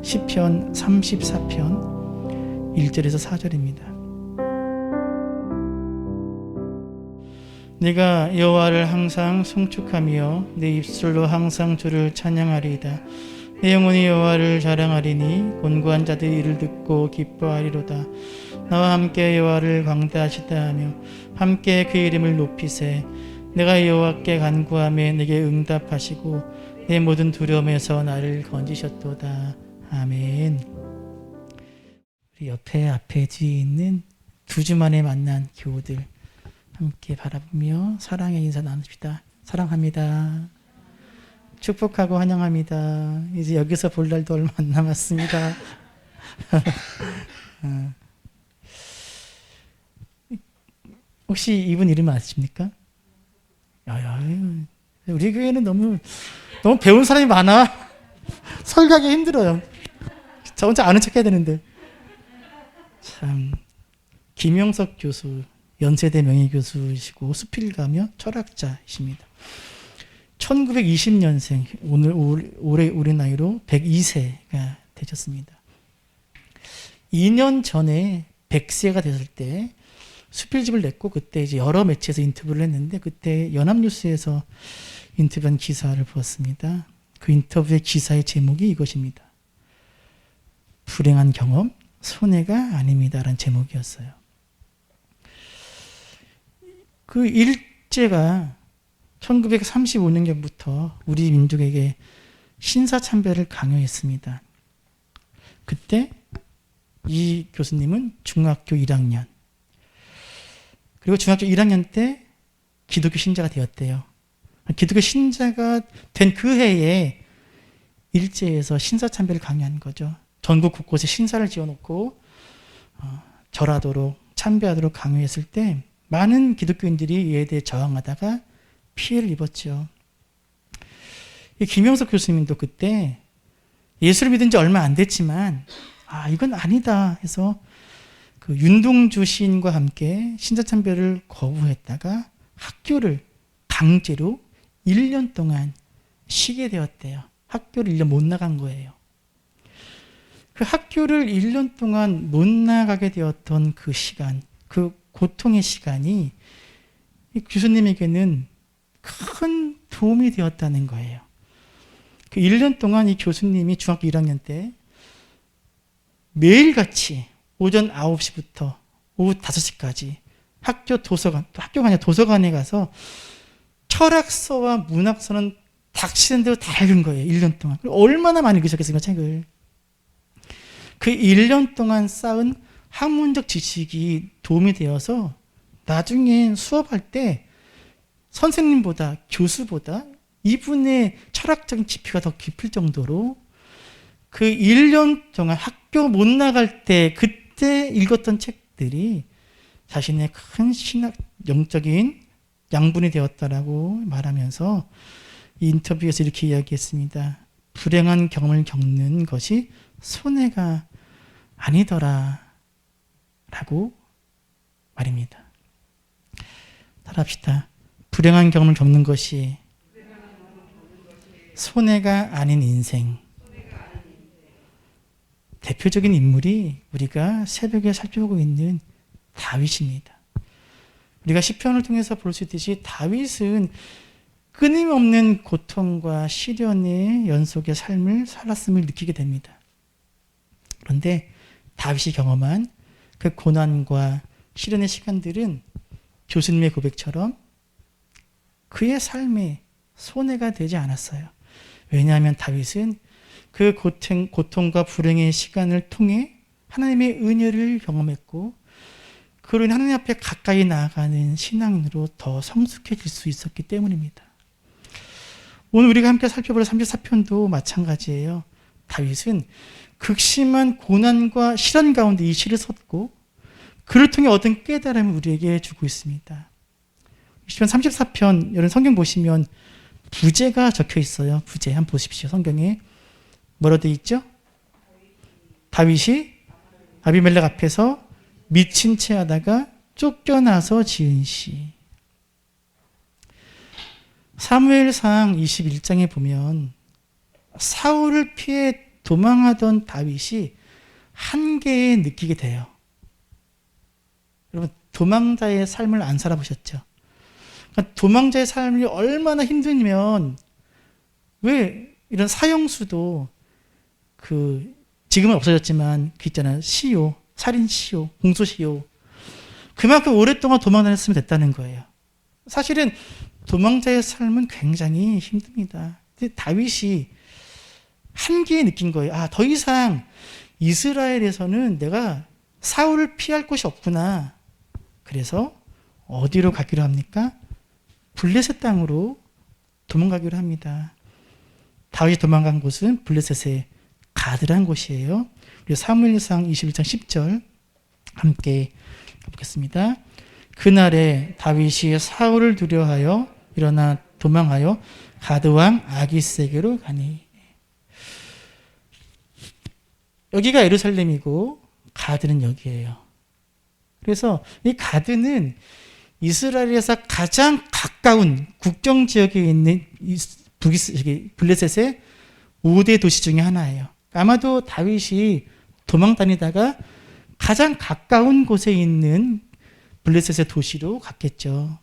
시편 34편 1절에서 4절입니다. 내가 여호와를 항상 송축하며 내 입술로 항상 주를 찬양하리이다. 내 영혼이 여호와를 자랑하리니 곤고한 자들이 이를 듣고 기뻐하리로다. 나와 함께 여호와를 광대하시다 하며 함께 그 이름을 높이세. 내가 여호와께 간구하며 내게 응답하시고 내 모든 두려움에서 나를 건지셨도다. 아멘. 우리 앞에 뒤에 있는 2주 만에 만난 교우들 함께 바라보며 사랑의 인사 나눕시다. 사랑합니다. 축복하고 환영합니다. 이제 여기서 볼 날도 얼마 안 남았습니다. 혹시 이분 이름 아십니까? 우리 교회는 너무 배운 사람이 많아. 설교하기 힘들어요. 저 혼자 아는 척 해야 되는데. 참, 김영석 교수, 연세대 명예교수이시고 수필가며 철학자이십니다. 1920년생, 올해 우리 나이로 102세가 되셨습니다. 2년 전에 100세가 됐을 때 수필집을 냈고, 그때 이제 여러 매체에서 인터뷰를 했는데, 그때 연합뉴스에서 인터뷰한 기사를 보았습니다. 그 인터뷰의 기사의 제목이 이것입니다. 불행한 경험, 손해가 아닙니다라는 제목이었어요. 그 일제가 1935년경부터 우리 민족에게 신사참배를 강요했습니다. 그때 이 교수님은 중학교 1학년, 그리고 중학교 1학년 때 기독교 신자가 되었대요. 기독교 신자가 된 그 해에 일제에서 신사참배를 강요한 거죠. 전국 곳곳에 신사를 지어놓고 절하도록, 참배하도록 강요했을 때 많은 기독교인들이 이에 대해 저항하다가 피해를 입었죠. 김영석 교수님도 그때 예수를 믿은 지 얼마 안 됐지만 이건 아니다 해서 그 윤동주 시인과 함께 신사참배를 거부했다가 학교를 강제로 1년 동안 쉬게 되었대요. 학교를 1년 못 나간 거예요. 그 학교를 1년 동안 못 나가게 되었던 그 시간, 그 고통의 시간이 이 교수님에게는 큰 도움이 되었다는 거예요. 그 1년 동안 이 교수님이 중학교 1학년 때 매일같이 오전 9시부터 오후 5시까지 학교가 아니라 도서관에 가서 철학서와 문학서는 닥치는 대로 다 읽은 거예요. 1년 동안. 얼마나 많이 읽으셨겠어요, 책을. 그 1년 동안 쌓은 학문적 지식이 도움이 되어서 나중에 수업할 때 선생님보다, 교수보다 이분의 철학적인 깊이가 더 깊을 정도로 그 1년 동안 학교 못 나갈 때 그때 읽었던 책들이 자신의 큰 신학, 영적인 양분이 되었다라고 말하면서 이 인터뷰에서 이렇게 이야기했습니다. 불행한 경험을 겪는 것이 손해가 아니더라 라고 말입니다. 따라합시다. 불행한 경험을 겪는 것이 손해가 아닌 인생. 대표적인 인물이 우리가 새벽에 살펴보고 있는 다윗입니다. 우리가 시편을 통해서 볼 수 있듯이 다윗은 끊임없는 고통과 시련의 연속의 삶을 살았음을 느끼게 됩니다. 그런데 다윗이 경험한 그 고난과 시련의 시간들은 교수님의 고백처럼 그의 삶에 손해가 되지 않았어요. 왜냐하면 다윗은 그 고통과 불행의 시간을 통해 하나님의 은혜를 경험했고, 그로 인해 하나님 앞에 가까이 나아가는 신앙으로 더 성숙해질 수 있었기 때문입니다. 오늘 우리가 함께 살펴볼 34편도 마찬가지예요. 다윗은 극심한 고난과 시련 가운데 이 시를 썼고, 그를 통해 얻은 깨달음을 우리에게 주고 있습니다. 시편 34편, 여러분 성경 보시면 부제가 적혀 있어요. 부제 한번 보십시오. 성경에 뭐라고 되어 있죠? 다윗이 아비멜렉 앞에서 미친 채 하다가 쫓겨나서 지은 시. 사무엘상 21장에 보면 사울을 피해 도망하던 다윗이 한계에 느끼게 돼요. 여러분, 도망자의 삶을 안 살아보셨죠? 그러니까 도망자의 삶이 얼마나 힘들면, 왜 이런 사형수도 지금은 없어졌지만 그 있잖아요. 시효, 살인 시효, 공소 시효. 그만큼 오랫동안 도망다녔으면 됐다는 거예요. 사실은 도망자의 삶은 굉장히 힘듭니다. 근데 다윗이 한계에 느낀 거예요. 더 이상 이스라엘에서는 내가 사울을 피할 곳이 없구나. 그래서 어디로 가기로 합니까? 블레셋 땅으로 도망가기로 합니다. 다윗이 도망간 곳은 블레셋의 가드란 곳이에요. 우리 사무엘상 21장 10절 함께 보겠습니다. 그날에 다윗이 사울을 두려워하여 일어나 도망하여 가드왕 아기스에게로 가니. 여기가 예루살렘이고 가드는 여기예요. 그래서 이 가드는 이스라엘에서 가장 가까운 국경 지역에 있는 블레셋의 5대 도시 중에 하나예요. 아마도 다윗이 도망 다니다가 가장 가까운 곳에 있는 블레셋의 도시로 갔겠죠.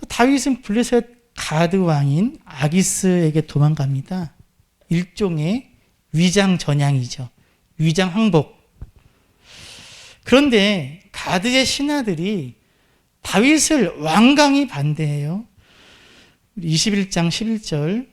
다윗은 블레셋 가드 왕인 아기스에게 도망갑니다. 일종의 위장 전향이죠. 위장 항복. 그런데 가드의 신하들이 다윗을 완강히 반대해요. 21장 11절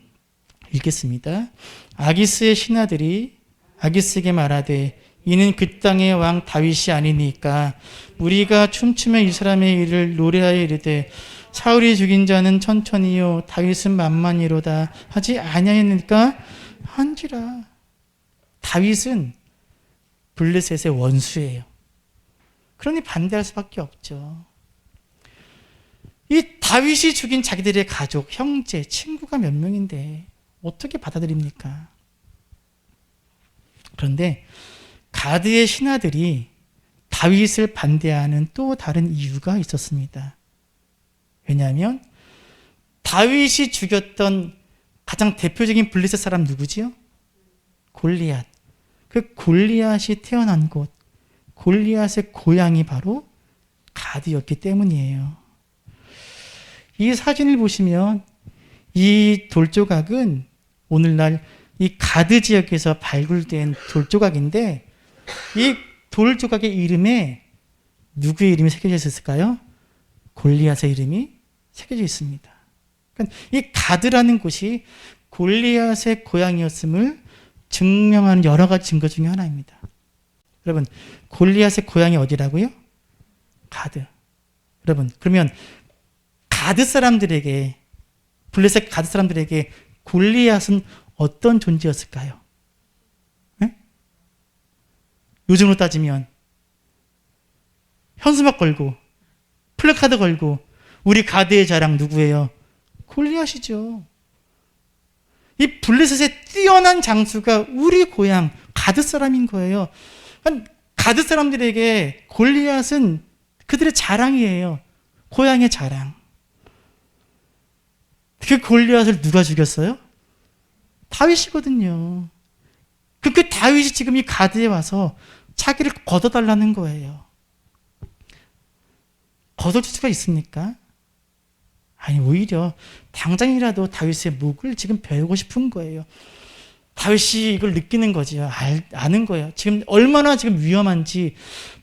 읽겠습니다. 아기스의 신하들이 아기스에게 말하되 이는 그 땅의 왕 다윗이 아니니까 우리가 춤추며 이 사람의 일을 노래하여 이르되 사울이 죽인 자는 천천히요 다윗은 만만히로다 하지 아니하였느니까 한지라. 다윗은 블레셋의 원수예요. 그러니 반대할 수밖에 없죠. 이 다윗이 죽인 자기들의 가족, 형제, 친구가 몇 명인데 어떻게 받아들입니까? 그런데 가드의 신하들이 다윗을 반대하는 또 다른 이유가 있었습니다. 왜냐하면 다윗이 죽였던 가장 대표적인 블레셋 사람 누구지요? 골리앗. 그 골리앗이 태어난 곳, 골리앗의 고향이 바로 가드였기 때문이에요. 이 사진을 보시면 이 돌조각은 오늘날 이 가드 지역에서 발굴된 돌조각인데 이 돌조각의 이름에 누구의 이름이 새겨져 있을까요? 골리앗의 이름이 새겨져 있습니다. 그러니까 이 가드라는 곳이 골리앗의 고향이었음을 증명하는 여러 가지 증거 중에 하나입니다. 여러분, 골리앗의 고향이 어디라고요? 가드. 여러분, 그러면 가드 사람들에게, 블레셋 가드 사람들에게 골리앗은 어떤 존재였을까요? 네? 요즘으로 따지면 현수막 걸고 플래카드 걸고 우리 가드의 자랑 누구예요? 골리앗이죠. 이 블레셋의 뛰어난 장수가 우리 고향 가드 사람인 거예요. 가드 사람들에게 골리앗은 그들의 자랑이에요. 고향의 자랑. 그 골리앗을 누가 죽였어요? 다윗이거든요. 그 다윗이 지금 이 가드에 와서 자기를 걷어달라는 거예요. 걷어줄 수가 있습니까? 아니, 오히려 당장이라도 다윗의 목을 지금 베고 싶은 거예요. 다윗이 이걸 느끼는 거죠. 아는 거예요. 지금 얼마나 지금 위험한지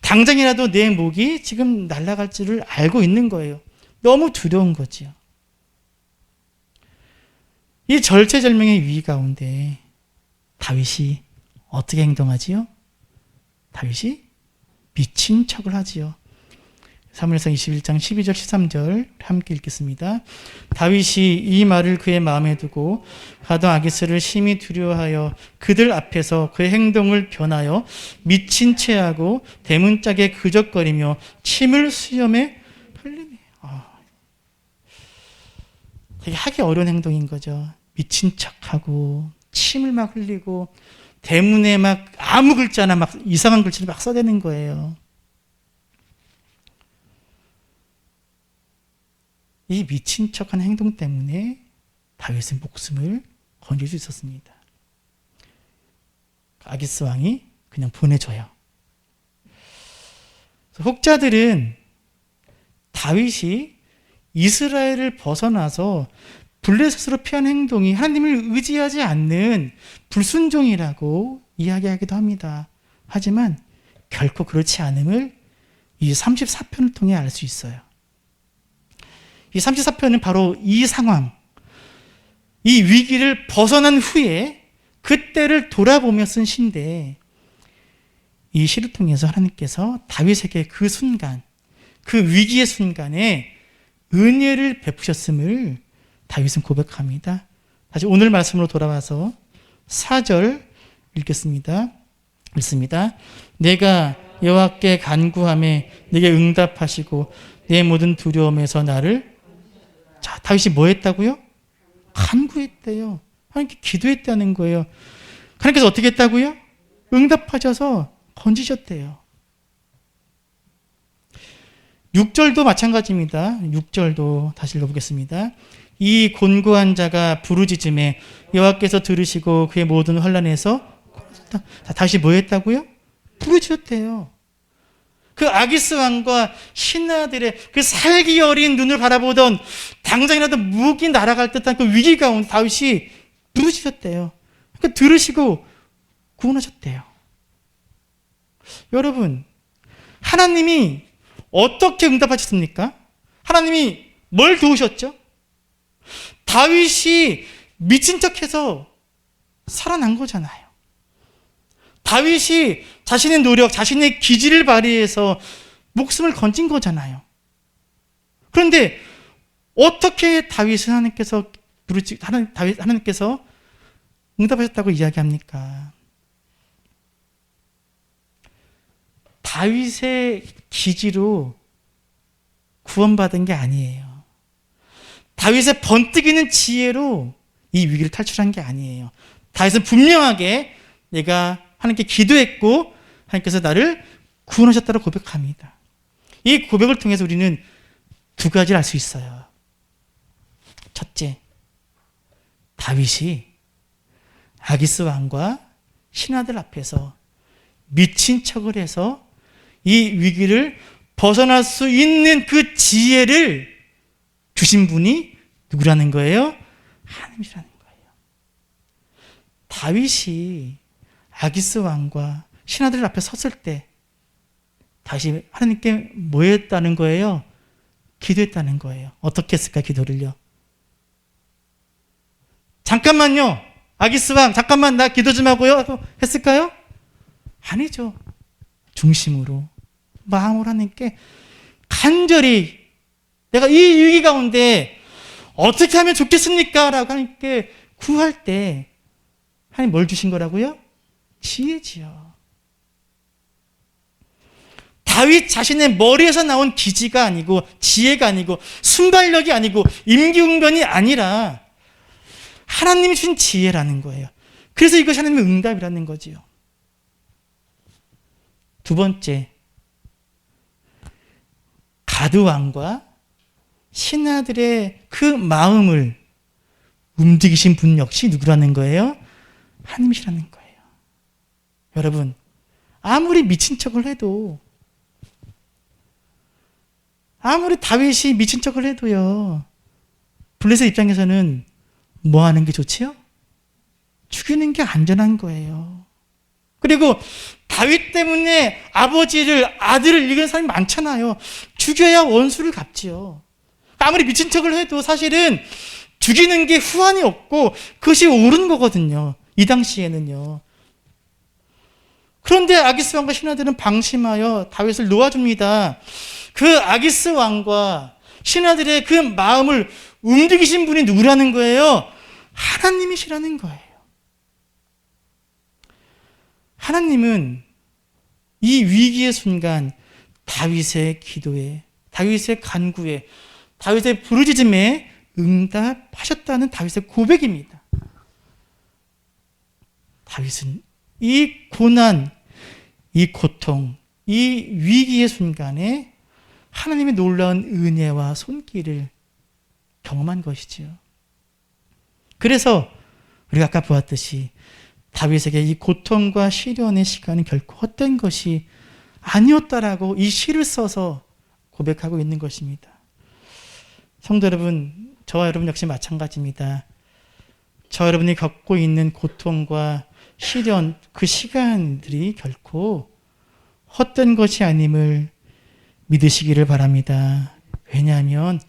당장이라도 내 목이 지금 날아갈 줄을 알고 있는 거예요. 너무 두려운 거죠. 이 절체절명의 위기 가운데 다윗이 어떻게 행동하지요? 다윗이 미친 척을 하지요. 사무엘상 21장 12절 13절 함께 읽겠습니다. 다윗이 이 말을 그의 마음에 두고 가드 아기스를 심히 두려워하여 그들 앞에서 그의 행동을 변하여 미친 채 하고 대문짝에 그적거리며 침을 수염에 흘리며. 되게 하기 어려운 행동인 거죠. 미친 척하고 침을 막 흘리고 대문에 막 아무 글자나 막 이상한 글씨를 막 써대는 거예요. 이 미친 척한 행동 때문에 다윗의 목숨을 건질 수 있었습니다. 아기스 왕이 그냥 보내줘요. 혹자들은 다윗이 이스라엘을 벗어나서 블레셋으로 피한 행동이 하나님을 의지하지 않는 불순종이라고 이야기하기도 합니다. 하지만 결코 그렇지 않음을 이 34편을 통해 알 수 있어요. 이 34편은 바로 이 상황, 이 위기를 벗어난 후에 그때를 돌아보며 쓴 시인데, 이 시를 통해서 하나님께서 다윗에게 그 순간, 그 위기의 순간에 은혜를 베푸셨음을 다윗은 고백합니다. 다시 오늘 말씀으로 돌아와서 4절 읽겠습니다. 읽습니다. 내가 여호와께 간구하매 내게 응답하시고 내 모든 두려움에서 나를. 자, 다윗이 뭐 했다고요? 간구했대요. 하나님께 기도했다는 거예요. 하나님께서 어떻게 했다고요? 응답하셔서 건지셨대요. 6절도 마찬가지입니다. 6절도 다시 읽어보겠습니다. 이 곤고한 자가 부르짖음에 여호와께서 들으시고 그의 모든 환난에서. 자, 다시 뭐 했다고요? 부르짖었대요. 그 아기스 왕과 신하들의 그 살기 어린 눈을 바라보던 당장이라도 무기 날아갈 듯한 그 위기 가운데 다윗이 부르짖었대요. 그러니까 들으시고 구원하셨대요. 여러분, 하나님이 어떻게 응답하셨습니까? 하나님이 뭘 도우셨죠? 다윗이 미친 척해서 살아난 거잖아요. 다윗이 자신의 노력, 자신의 기질을 발휘해서 목숨을 건진 거잖아요. 그런데 어떻게 다윗은 하나님께서 응답하셨다고 이야기합니까? 다윗의 기지로 구원받은 게 아니에요. 다윗의 번뜩이는 지혜로 이 위기를 탈출한 게 아니에요. 다윗은 분명하게 내가 하나님께 기도했고 하나님께서 나를 구원하셨다고 고백합니다. 이 고백을 통해서 우리는 두 가지를 알 수 있어요. 첫째, 다윗이 아기스 왕과 신하들 앞에서 미친 척을 해서 이 위기를 벗어날 수 있는 그 지혜를 주신 분이 누구라는 거예요? 하나님이라는 거예요. 다윗이 아기스 왕과 신하들 앞에 섰을 때 다시 하나님께 뭐 했다는 거예요? 기도했다는 거예요. 어떻게 했을까, 기도를요? 잠깐만요, 아기스 왕, 잠깐만 나 기도 좀 하고요 했을까요? 아니죠. 중심으로, 마음으로 하나님께 간절히 내가 이 위기 가운데 어떻게 하면 좋겠습니까? 라고 하나님께 구할 때 하나님 뭘 주신 거라고요? 지혜지요. 다윗 자신의 머리에서 나온 기지가 아니고 지혜가 아니고 순발력이 아니고 임기응변이 아니라 하나님이 주신 지혜라는 거예요. 그래서 이것이 하나님의 응답이라는 거지요. 두 번째, 가드 왕과 신하들의 그 마음을 움직이신 분 역시 누구라는 거예요? 하나님이시라는 거예요. 여러분, 아무리 미친 척을 해도, 아무리 다윗이 미친 척을 해도요, 블레셋 입장에서는 뭐 하는 게 좋지요? 죽이는 게 안전한 거예요. 그리고 다윗 때문에 아들을 잃은 사람이 많잖아요. 죽여야 원수를 갚지요. 아무리 미친 척을 해도 사실은 죽이는 게 후환이 없고 그것이 옳은 거거든요. 이 당시에는요. 그런데 아기스 왕과 신하들은 방심하여 다윗을 놓아줍니다. 그 아기스 왕과 신하들의 그 마음을 움직이신 분이 누구라는 거예요? 하나님이시라는 거예요. 하나님은 이 위기의 순간 다윗의 기도에, 다윗의 간구에, 다윗의 부르짖음에 응답하셨다는 다윗의 고백입니다. 다윗은 이 고난, 이 고통, 이 위기의 순간에 하나님의 놀라운 은혜와 손길을 경험한 것이지요. 그래서 우리가 아까 보았듯이 다윗에게 이 고통과 시련의 시간은 결코 헛된 것이 아니었다라고 이 시를 써서 고백하고 있는 것입니다. 성도 여러분, 저와 여러분 역시 마찬가지입니다. 저 여러분이 겪고 있는 고통과 시련, 그 시간들이 결코 헛된 것이 아님을 믿으시기를 바랍니다. 왜냐하면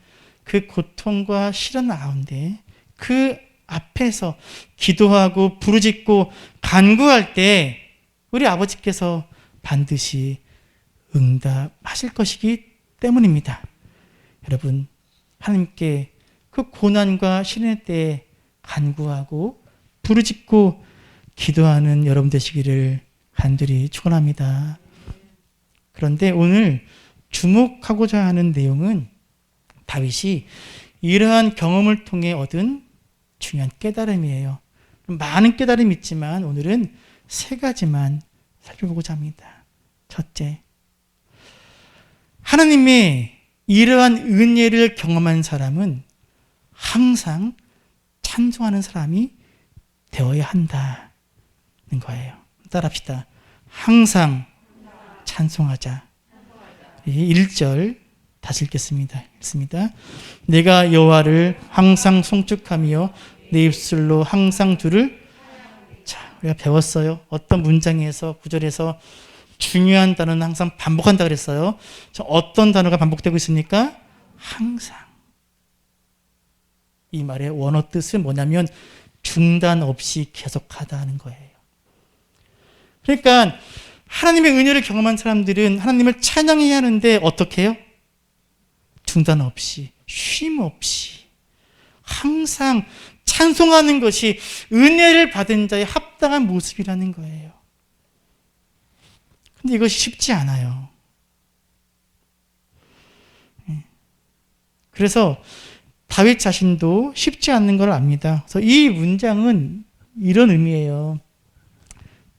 그 고통과 시련 가운데 그 앞에서 기도하고 부르짖고 간구할 때 우리 아버지께서 반드시 응답하실 것이기 때문입니다. 여러분, 하나님께 그 고난과 시련의 때에 간구하고 부르짖고 기도하는 여러분 되시기를 간절히 축원합니다. 그런데 오늘 주목하고자 하는 내용은 다윗이 이러한 경험을 통해 얻은 중요한 깨달음이에요. 많은 깨달음이 있지만 오늘은 세 가지만 살펴보고자 합니다. 첫째, 하나님의 이러한 은혜를 경험한 사람은 항상 찬송하는 사람이 되어야 한다는 거예요. 따라합시다. 항상 찬송하자. 1절 다시 읽겠습니다. 내가 여호와를 항상 송축하며 내 입술로 항상 주를. 자, 우리가 배웠어요. 어떤 문장에서 구절에서 중요한 단어는 항상 반복한다 그랬어요. 어떤 단어가 반복되고 있습니까? 항상. 이 말의 원어 뜻은 뭐냐면 중단 없이 계속하다는 거예요. 그러니까 하나님의 은혜를 경험한 사람들은 하나님을 찬양해야 하는데 어떻게 해요? 중단 없이, 쉼 없이 항상 찬송하는 것이 은혜를 받은 자의 합당한 모습이라는 거예요. 근데 이것이 쉽지 않아요. 그래서 다윗 자신도 쉽지 않는 걸 압니다. 그래서 이 문장은 이런 의미예요.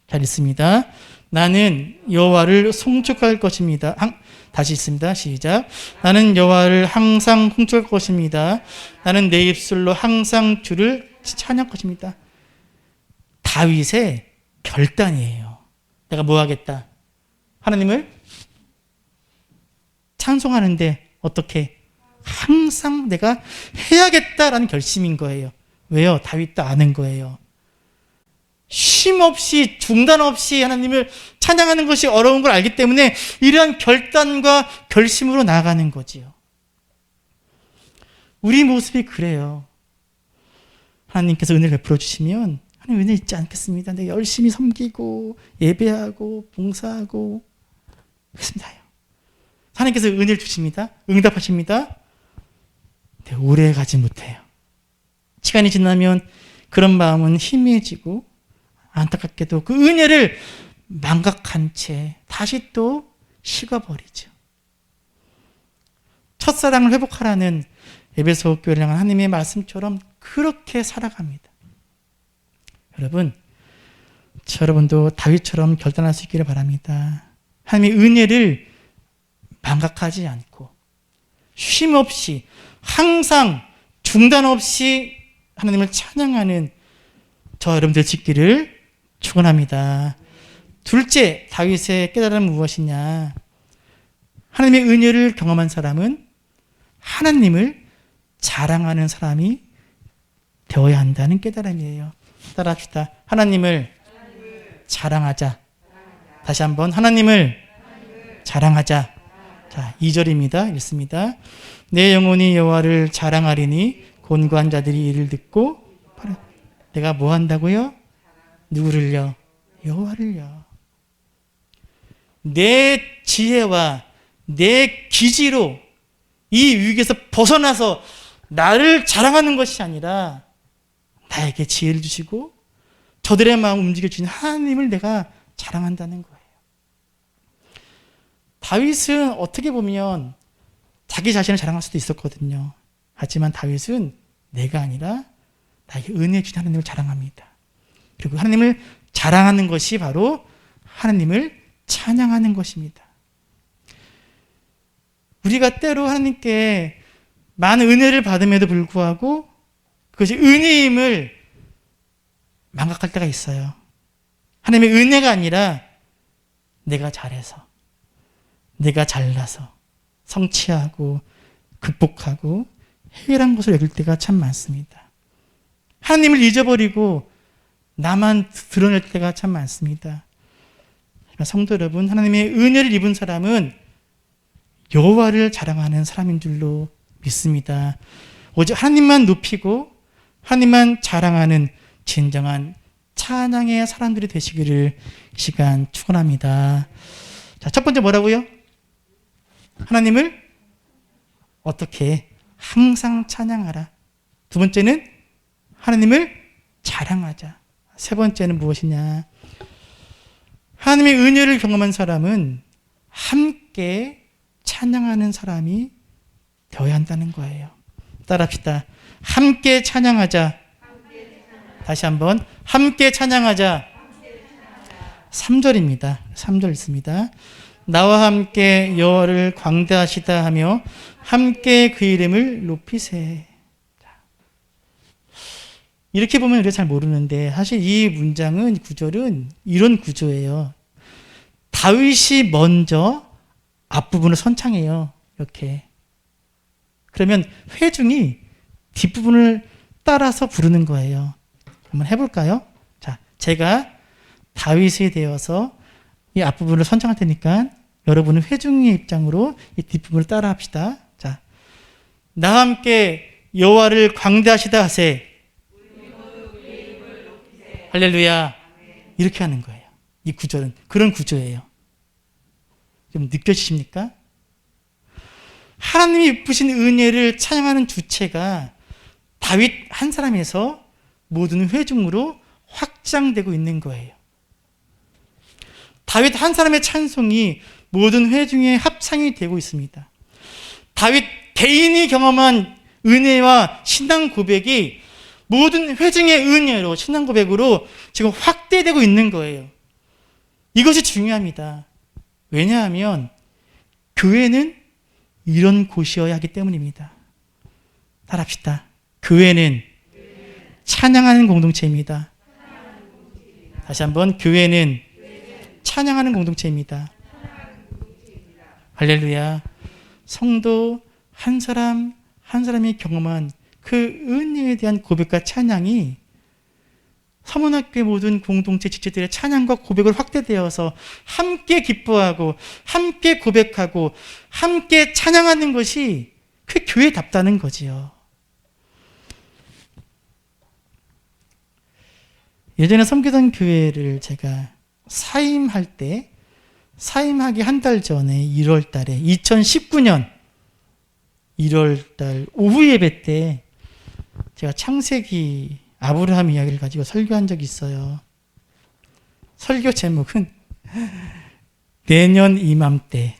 잘 읽습니다. 나는 여호와를 송축할 것입니다. 다시 읽습니다. 시작. 나는 여호와를 항상 송축할 것입니다. 나는 내 입술로 항상 주를 찬양할 것입니다. 다윗의 결단이에요. 내가 뭐 하겠다? 하나님을 찬송하는데 어떻게? 항상 내가 해야겠다라는 결심인 거예요. 왜요? 다윗도 아는 거예요. 쉼 없이 중단 없이 하나님을 찬양하는 것이 어려운 걸 알기 때문에 이러한 결단과 결심으로 나아가는 거지요. 우리 모습이 그래요. 하나님께서 은혜를 베풀어 주시면 하나님 은혜 있지 않겠습니다. 내가 열심히 섬기고 예배하고 봉사하고 그렇습니다. 하나님께서 은혜를 주십니다. 응답하십니다. 근데 오래 가지 못해요. 시간이 지나면 그런 마음은 희미해지고 안타깝게도 그 은혜를 망각한 채 다시 또 식어버리죠. 첫사랑을 회복하라는 에베소 교회를 향한 하나님의 말씀처럼 그렇게 살아갑니다. 여러분, 여러분도 다윗처럼 결단할 수 있기를 바랍니다. 하나님의 은혜를 망각하지 않고 쉼 없이 항상 중단 없이 하나님을 찬양하는 저 여러분들 짓기를 축원합니다. 둘째, 다윗의 깨달음은 무엇이냐? 하나님의 은혜를 경험한 사람은 하나님을 자랑하는 사람이 되어야 한다는 깨달음이에요. 따라합시다. 하나님을 자랑하자. 다시 한번 하나님을 자랑하자. 자, 2절입니다. 읽습니다. 내 영혼이 여호와를 자랑하리니 곤고한 자들이 이를 듣고 내가 뭐 한다고요? 누구를요? 여호와를요. 내 지혜와 내 기지로 이 위기에서 벗어나서 나를 자랑하는 것이 아니라 나에게 지혜를 주시고 저들의 마음을 움직여주신 하나님을 내가 자랑한다는 거예요. 다윗은 어떻게 보면 자기 자신을 자랑할 수도 있었거든요. 하지만 다윗은 내가 아니라 나에게 은혜 주신 하나님을 자랑합니다. 그리고 하나님을 자랑하는 것이 바로 하나님을 찬양하는 것입니다. 우리가 때로 하나님께 많은 은혜를 받음에도 불구하고 그것이 은혜임을 망각할 때가 있어요. 하나님의 은혜가 아니라 내가 잘해서, 내가 잘나서 성취하고 극복하고 해결한 것을 여길 때가 참 많습니다. 하나님을 잊어버리고 나만 드러낼 때가 참 많습니다. 그러니까 성도 여러분, 하나님의 은혜를 입은 사람은 여호와를 자랑하는 사람인 줄로 믿습니다. 오직 하나님만 높이고 하나님만 자랑하는 진정한 찬양의 사람들이 되시기를 이 시간 축원합니다. 자, 첫 번째 뭐라고요? 하나님을 어떻게? 항상 찬양하라. 두 번째는 하나님을 자랑하자. 세 번째는 무엇이냐? 하나님의 은혜를 경험한 사람은 함께 찬양하는 사람이 되어야 한다는 거예요. 따라합시다. 함께 찬양하자. 다시 한번 함께 찬양하자. 3절입니다. 3절 있습니다. 나와 함께 여호와를 광대하시다 하며 함께 그 이름을 높이세. 이렇게 보면 우리가 잘 모르는데 사실 이 문장은, 구절은 이런 구조예요. 다윗이 먼저 앞부분을 선창해요. 이렇게. 그러면 회중이 뒷부분을 따라서 부르는 거예요. 한번 해볼까요? 자, 제가 다윗이 되어서 이 앞부분을 선창할 테니까 여러분은 회중의 입장으로 이 뒷부분을 따라 합시다. 자, 나와 함께 여호와를 광대하시다 하세. 할렐루야. 이렇게 하는 거예요. 이 구절은 그런 구조예요. 좀 느껴지십니까? 하나님이 입으신 은혜를 찬양하는 주체가 다윗 한 사람에서 모든 회중으로 확장되고 있는 거예요. 다윗 한 사람의 찬송이 모든 회중의 합창이 되고 있습니다. 다윗 개인이 경험한 은혜와 신앙 고백이 모든 회중의 은혜로, 신앙 고백으로 지금 확대되고 있는 거예요. 이것이 중요합니다. 왜냐하면 교회는 이런 곳이어야 하기 때문입니다. 따라합시다. 교회는 찬양하는 공동체입니다. 다시 한번, 교회는 찬양하는 공동체입니다. 할렐루야. 성도 한 사람 한 사람이 경험한 그 은혜에 대한 고백과 찬양이 서문학교의 모든 공동체 지체들의 찬양과 고백을 확대되어서 함께 기뻐하고 함께 고백하고 함께 찬양하는 것이 그 교회답다는 거지요. 예전에 섬기던 교회를 제가 사임할 때, 사임하기 한 달 전에 1월 달에 2019년 1월 달 오후 예배 때 제가 창세기 아브라함 이야기를 가지고 설교한 적이 있어요. 설교 제목은 내년 이맘때였습니다.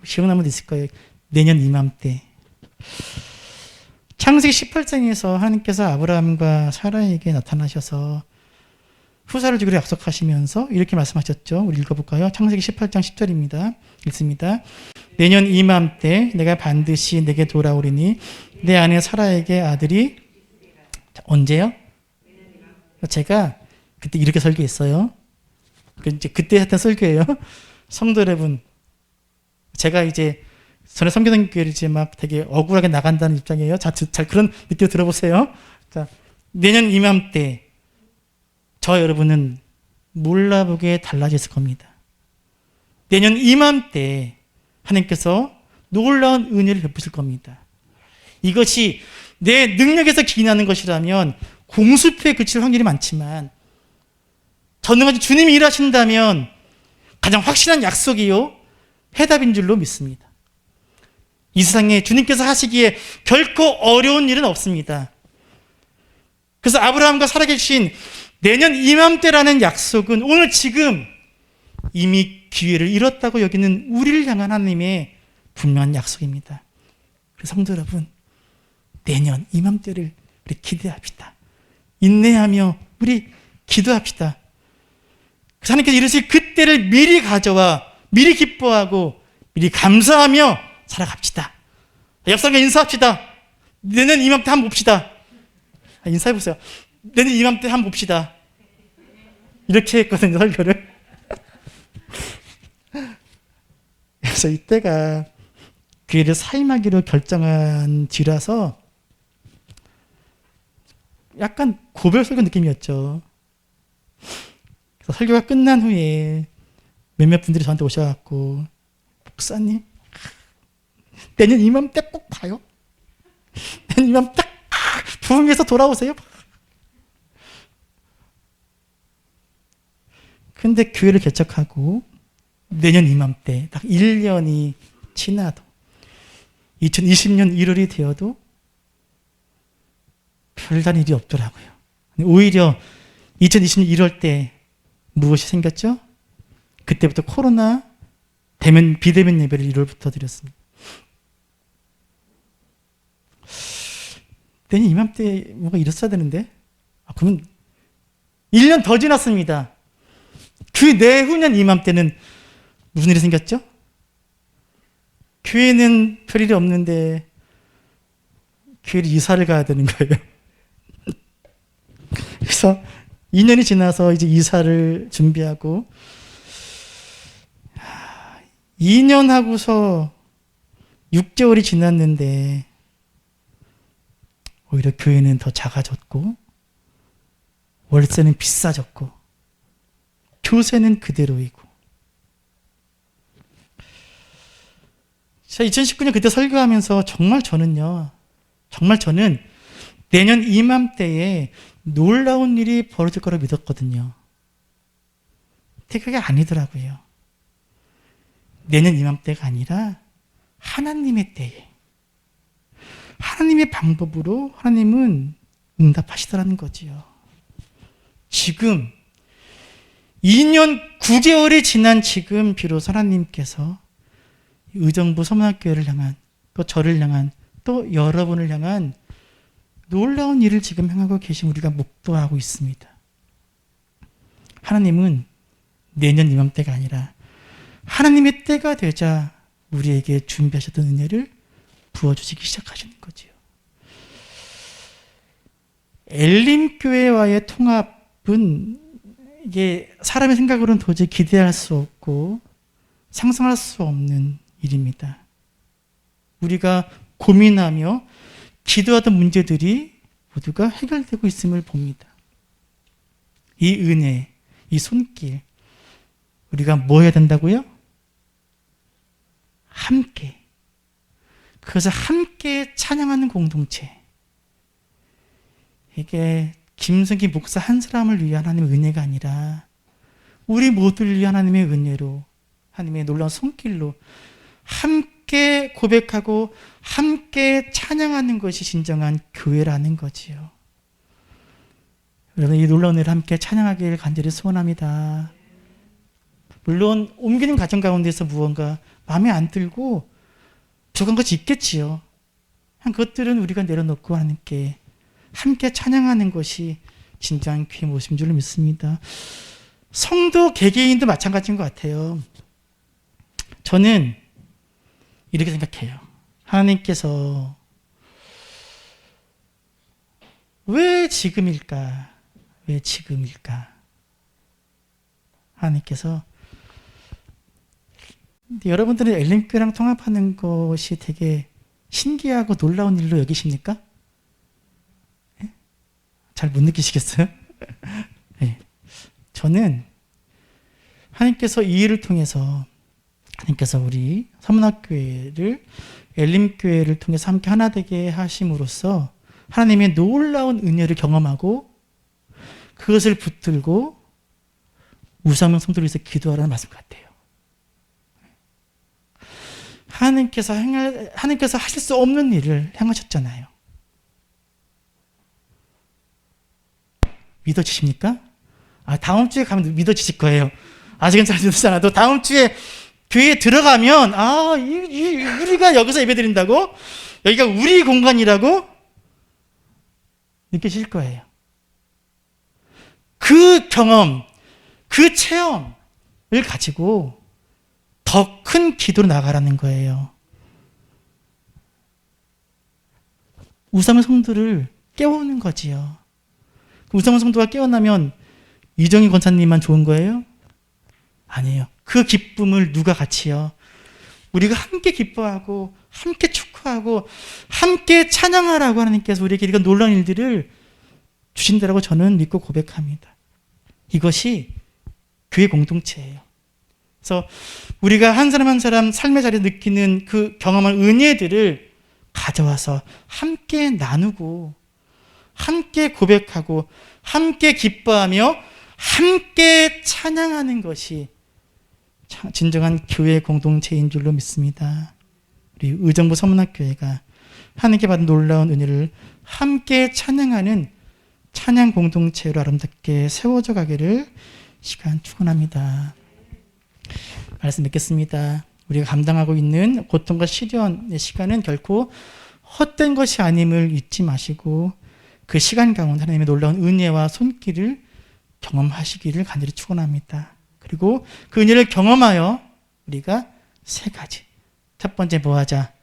기억나는 분도 있을 거예요. 내년 이맘때. 창세기 18장에서 하나님께서 아브라함과 사라에게 나타나셔서 후사를 주기로 약속하시면서 이렇게 말씀하셨죠. 우리 읽어볼까요? 창세기 18장 10절입니다. 읽습니다. 내년 이맘때 내가 반드시 내게 돌아오리니 내 아내 사라에게 아들이, 언제요? 제가 그때 이렇게 설교했어요. 그때 했던 설교예요. 성도 여러분, 제가 이제 전에 섬기던 교회를 이제 막 되게 억울하게 나간다는 입장이에요. 자, 그런 느낌 들어보세요. 자, 내년 이맘때 저 여러분은 몰라보게 달라졌을 겁니다. 내년 이맘때 하나님께서 놀라운 은혜를 베푸실 겁니다. 이것이 내 능력에서 기인하는 것이라면 공수표에 그칠 확률이 많지만 전능하신 주님이 일하신다면 가장 확실한 약속이요 해답인 줄로 믿습니다. 이 세상에 주님께서 하시기에 결코 어려운 일은 없습니다. 그래서 아브라함과 살아계신 내년 이맘때라는 약속은 오늘 지금 이미 기회를 잃었다고 여기는 우리를 향한 하나님의 분명한 약속입니다. 그래서 성도 여러분, 내년 이맘때를 우리 기대합시다. 인내하며 우리 기도합시다. 하나님께서 이르실 그때를 미리 가져와 미리 기뻐하고 미리 감사하며 살아갑시다. 옆 사람과 인사합시다. 내년 이맘때 한번 봅시다. 인사해보세요. 내년 이맘때 한번 봅시다. 이렇게 했거든요, 설교를. 그래서 이때가 교회를 사임하기로 결정한 뒤라서 약간 고별 설교 느낌이었죠. 그래서 설교가 끝난 후에 몇몇 분들이 저한테 오셔갖고, 목사님, 내년 이맘때 꼭 봐요. 내년 이맘때 부흥해서 돌아오세요. 근데 교회를 개척하고 내년 이맘때 딱 1년이 지나도 2020년 1월이 되어도 별다른 일이 없더라고요. 오히려 2020년 1월 때 무엇이 생겼죠? 그때부터 코로나 비대면 예배를 1월부터 드렸습니다. 내년 이맘때 뭔가 이랬어야 되는데, 그러면 1년 더 지났습니다. 그 내후년 이맘때는 무슨 일이 생겼죠? 교회는 별일이 없는데 교회를 이사를 가야 되는 거예요. 그래서 2년이 지나서 이제 이사를 준비하고 2년 하고서 6개월이 지났는데 오히려 교회는 더 작아졌고 월세는 비싸졌고 교세는 그대로이고. 자, 2019년 그때 설교하면서 정말 저는 내년 이맘때에 놀라운 일이 벌어질 거라고 믿었거든요. 근데 그게 아니더라고요. 내년 이맘때가 아니라 하나님의 때에, 하나님의 방법으로 하나님은 응답하시더라는 거지요. 지금 2년 9개월이 지난 지금 비로소 하나님께서 의정부 서문학교회를 향한, 또 저를 향한, 또 여러분을 향한 놀라운 일을 지금 행하고 계신 우리가 목도하고 있습니다. 하나님은 내년 이맘때가 아니라 하나님의 때가 되자 우리에게 준비하셨던 은혜를 부어주시기 시작하시는 거지요. 엘림교회와의 통합은 이게 사람의 생각으로는 도저히 기대할 수 없고 상상할 수 없는 일입니다. 우리가 고민하며 기도하던 문제들이 모두가 해결되고 있음을 봅니다. 이 은혜, 이 손길, 우리가 뭐 해야 된다고요? 함께. 그래서 함께 찬양하는 공동체. 이게 김승기 목사 한 사람을 위한 하나님의 은혜가 아니라 우리 모두를 위한 하나님의 은혜로, 하나님의 놀라운 손길로 함께 고백하고 함께 찬양하는 것이 진정한 교회라는 거지요. 여러분, 이 놀라운 은혜를 함께 찬양하길 간절히 소원합니다. 물론 옮기는 과정 가운데서 무언가 마음에 안 들고 부족한 것이 있겠지요. 그것들은 우리가 내려놓고 하나님께 함께 찬양하는 것이 진정한 교회 모습인 줄로 믿습니다. 성도 개개인도 마찬가지인 것 같아요. 저는 이렇게 생각해요. 하나님께서 왜 지금일까? 왜 지금일까? 하나님께서 여러분들은 엘림교회랑 통합하는 것이 되게 신기하고 놀라운 일로 여기십니까? 네? 잘 못 느끼시겠어요? 네. 저는 하나님께서 이 일을 통해서 하나님께서 우리 서문학교회를 엘림교회를 통해서 함께 하나 되게 하심으로써 하나님의 놀라운 은혜를 경험하고 그것을 붙들고 우상명 성도를 위해서 기도하라는 말씀 같아요. 하나님께서 하실 수 없는 일을 행하셨잖아요. 믿어지십니까? 다음 주에 가면 믿어지실 거예요. 아직은 잘 믿어지지 않아도 다음 주에 교회에 들어가면 우리가 여기서 예배드린다고? 여기가 우리 공간이라고? 느끼실 거예요. 그 경험, 그 체험을 가지고 더 큰 기도로 나가라는 거예요. 우상의 성도를 깨우는 거지요. 우상의 성도가 깨어나면 이정희 권사님만 좋은 거예요? 아니에요. 그 기쁨을 누가 같이요? 우리가 함께 기뻐하고 함께 축하하고 함께 찬양하라고 하나님께서 우리에게 이런 놀라운 일들을 주신다라고 저는 믿고 고백합니다. 이것이 교회 공동체예요. 그래서 우리가 한 사람 한 사람 삶의 자리에 느끼는 그 경험한 은혜들을 가져와서 함께 나누고 함께 고백하고 함께 기뻐하며 함께 찬양하는 것이 진정한 교회 공동체인 줄로 믿습니다. 우리 의정부 서문학교회가 하나님께 받은 놀라운 은혜를 함께 찬양하는 찬양 공동체로 아름답게 세워져 가기를 시간 축원합니다. 말씀 맺겠습니다. 우리가 감당하고 있는 고통과 시련의 시간은 결코 헛된 것이 아님을 잊지 마시고 그 시간 가운데 하나님의 놀라운 은혜와 손길을 경험하시기를 간절히 축원합니다. 그리고 그 은혜를 경험하여 우리가 세 가지. 첫 번째 뭐 하자?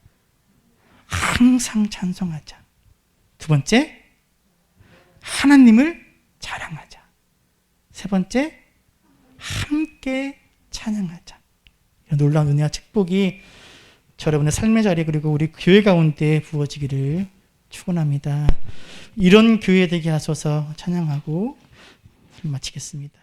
항상 찬송하자. 두 번째, 하나님을 자랑하자. 세 번째, 함께 찬양하자. 이런 놀라운 은혜와 축복이 여러분의 삶의 자리 그리고 우리 교회 가운데 부어지기를 축원합니다. 이런 교회 되게 하소서 찬양하고 마치겠습니다.